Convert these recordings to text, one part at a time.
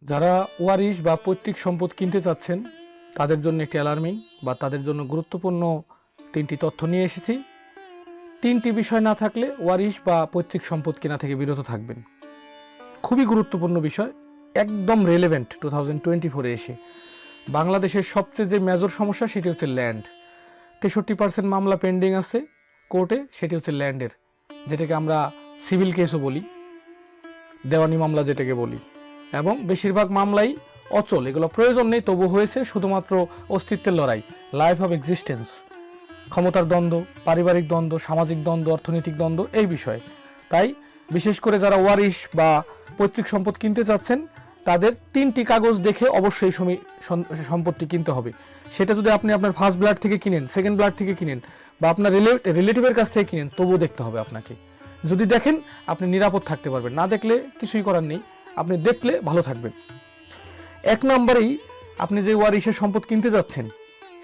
যারা ওয়ারিশ বা পৈতৃক সম্পদ কিনতে চাচ্ছেন তাদের জন্য একটি অ্যালার্মিং বা তাদের জন্য গুরুত্বপূর্ণ 3টি তথ্য নিয়ে এসেছি। 3টি বিষয় না থাকলে ওয়ারিশ বা পৈতৃক সম্পদ কেনা থেকে বিরত থাকবেন। খুবই গুরুত্বপূর্ণ বিষয়, একদম রেলেভেন্ট 2024-এ এসে। বাংলাদেশের সবচেয়ে যে মেজর সমস্যা সেটি হচ্ছে ল্যান্ড। 63% মামলা পেন্ডিং আছে কোর্টে, সেটি হচ্ছে ল্যান্ডের, যেটাকে আমরা সিভিল কেসও বলি, দেওয়ানি মামলা যেটাকে বলি। এবং বেশিরভাগ মামলাই অচল, এগুলো প্রয়োজন নেই, তবু হয়েছে শুধুমাত্র অস্তিত্বের লড়াই, লাইফ অফ এক্সিস্টেন্স, ক্ষমতার দ্বন্দ্ব, পারিবারিক দ্বন্দ্ব, সামাজিক দ্বন্দ্ব, অর্থনৈতিক দ্বন্দ্ব, এই বিষয়ে। তাই বিশেষ করে যারা ওয়ারিশ বা পৈতৃক সম্পদ কিনতে চাচ্ছেন তাদের 3টি কাগজ দেখে অবশ্যই সম্পদটি কিনতে হবে। সেটা যদি আপনি আপনার ফার্স্ট ব্লাড থেকে কিনেন, সেকেন্ড ব্লাড থেকে কিনেন বা আপনার রিলেটিভের কাছ থেকে কিনেন, তবুও দেখতে হবে আপনাকে। যদি দেখেন আপনি নিরাপদ থাকতে পারবেন, না দেখলে কিছুই করার নেই, আপনি দেখলে ভালো থাকবেন। 1 নম্বরেই আপনি যে ওয়ারিশের সম্পদ কিনতে যাচ্ছেন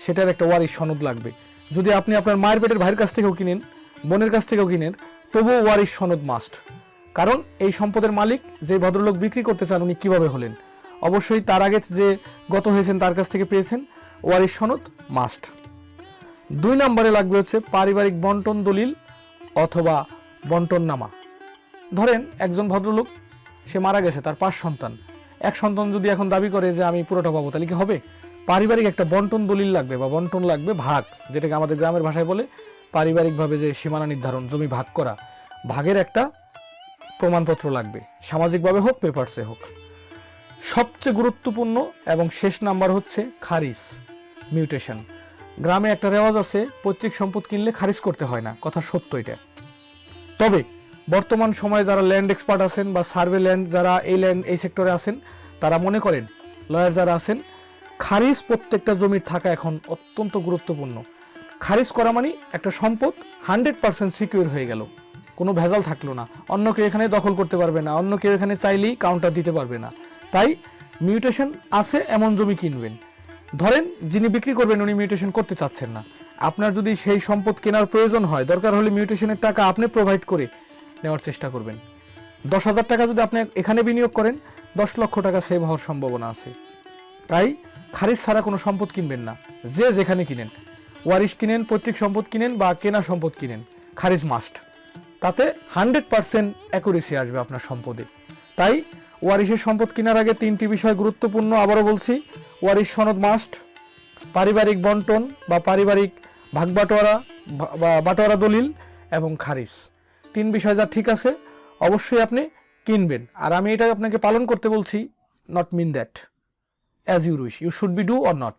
সেটার একটা ওয়ারিশ সনদ লাগবে। যদি আপনি আপনার মায়ের পেটের ভাইয়ের কাছ থেকেও কিনেন, বোনের কাছ থেকেও কিনেন, তবুও ওয়ারিশ সনদ মাস্ট। কারণ এই সম্পদের মালিক যে ভদ্রলোক বিক্রি করতে চান উনি কিভাবে হলেন, অবশ্যই তার আগে যে গত হয়েছেন তার কাছ থেকে পেয়েছেন, ওয়ারিশ সনদ মাস্ট। 2 নম্বরে লাগবে হচ্ছে পারিবারিক বন্টন দলিল অথবা বন্টননামা। ধরেন একজন ভদ্রলোক, সে মারা গেছে, তার 5 সন্তান, এক সন্তান যদি এখন দাবি করে যে আমি পুরোটা পাবো, তাহলে কি হবে? পারিবারিক একটা বন্টন দলিল লাগবে বা বন্টন লাগবে, ভাগ, যেটাকে আমাদের গ্রামের ভাষায় বলে পারিবারিকভাবে যে সীমানা নির্ধারণ, জমি ভাগ করা, ভাগের একটা প্রমাণপত্র লাগবে, সামাজিকভাবে হোক পেপারসে হোক। সবচেয়ে গুরুত্বপূর্ণ এবং শেষ নাম্বার হচ্ছে খারিজ, মিউটেশন। গ্রামে একটা রেওয়াজ আছে, পৈতৃক সম্পদ কিনলে খারিজ করতে হয় না, কথা সত্য এটা। তবে বর্তমান সময়ে যারা ল্যান্ড এক্সপার্ট আছেন বা সার্ভে ল্যান্ড যারা এই সেক্টরে আছেন, তারা মনে করেন, লয়ার যারা আছেন, খারিজ প্রত্যেকটা জমির থাকা এখন অত্যন্ত গুরুত্বপূর্ণ। খারিজ করা মানে একটা সম্পদ 100% সিকিউর হয়ে গেল, কোনো ভেজাল থাকলো না, অন্য কেউ এখানে দখল করতে পারবে না, অন্য কেউ এখানে চাইলেই কাউন্টার দিতে পারবে না। তাই মিউটেশন আছে এমন জমি কিনবেন। ধরেন যিনি বিক্রি করবেন উনি মিউটেশন করতে চাচ্ছেন না, আপনার যদি সেই সম্পদ কেনার প্রয়োজন হয়, দরকার হলে মিউটেশনের টাকা আপনি প্রোভাইড করে নেওয়ার চেষ্টা করবেন। 10,000 টাকা যদি আপনি এখানে বিনিয়োগ করেন, 10 লক্ষ টাকা সেভ হওয়ার সম্ভাবনা আছে। তাই খারিজ ছাড়া কোনো সম্পদ কিনবেন না, যে যেখানে কিনেন, ওয়ারিশ কিনেন, পৈতৃক সম্পদ কিনেন বা কেনা সম্পদ কিনেন, খারিজ মাস্ট। তাতে 100% অ্যাকুরেসি আসবে আপনার সম্পদে। তাই ওয়ারিশের সম্পদ কেনার আগে 3টি বিষয় গুরুত্বপূর্ণ, আবারও বলছি, ওয়ারিশ সনদ মাস্ট, পারিবারিক বন্টন বা পারিবারিক ভাগ বাটোয়ারা দলিল এবং খারিজ। 3 বিষয় যা ঠিক আছে অবশ্যই আপনি কিনবেন। আর আমি এটা আপনাকে পালন করতে বলছি, not mean that, as you wish, you should be do or not.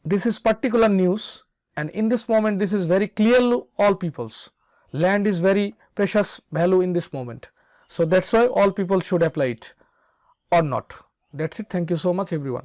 This is particular news and in this moment this is very clear to all peoples. Land is very precious value in this moment, so that's why all people should apply it or not. That's it. Thank you so much everyone.